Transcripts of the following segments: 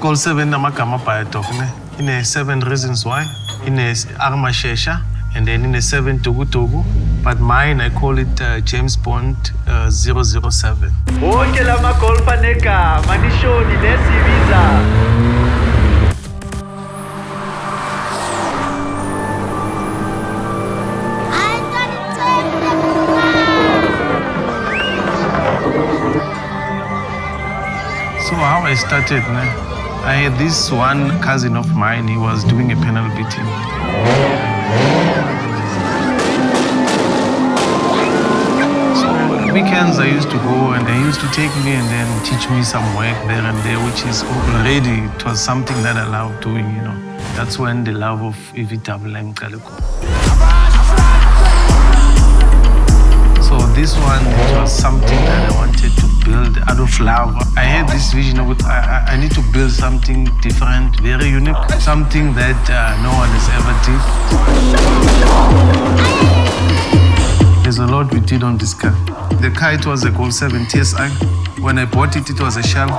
Call 7 Namakama Payatok. In a 7 reasons why. In a Arma Shesha. And then in a 7 Togu. But mine, I call it James Bond 007. Okay, lama call paneka. Manishoni, let's visa. So how I started, I had this one cousin of mine, he was doing a penal beating. So weekends I used to go and they used to take me and then teach me some work there and there, which is already, it was something that I loved doing, That's when the love of EVWM Kaliko. So this one, it was something that I wanted to build out of love. I had this vision of I need to build something different, very unique, something that no one has ever did. There's a lot we did on this car. The car, it was a Gold 7 TSI. When I bought it, it was a shell.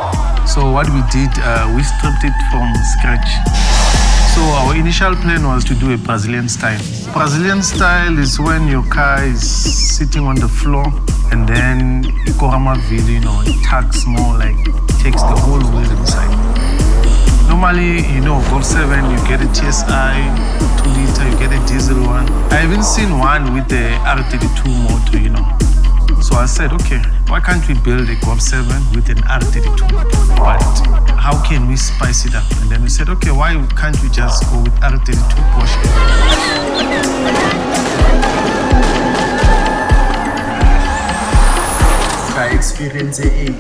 So what we did, we stripped it from scratch. So our initial plan was to do a Brazilian style. Brazilian style is when your car is sitting on the floor and then Ikorama wheel, it tucks more, like takes the whole wheel inside. Normally, Gold 7, you get a TSI, 2 liter, you get a diesel one. I haven't seen one with the R32 motor, So I said, okay, why can't we build a Gold 7 with an R32? But how can we spice it up? And then we said, okay, why can't we just go with R32 Porsche? I experienced it.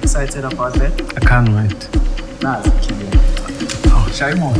Excited about that? I can't wait. Nah, it's killing. Oh, shy more.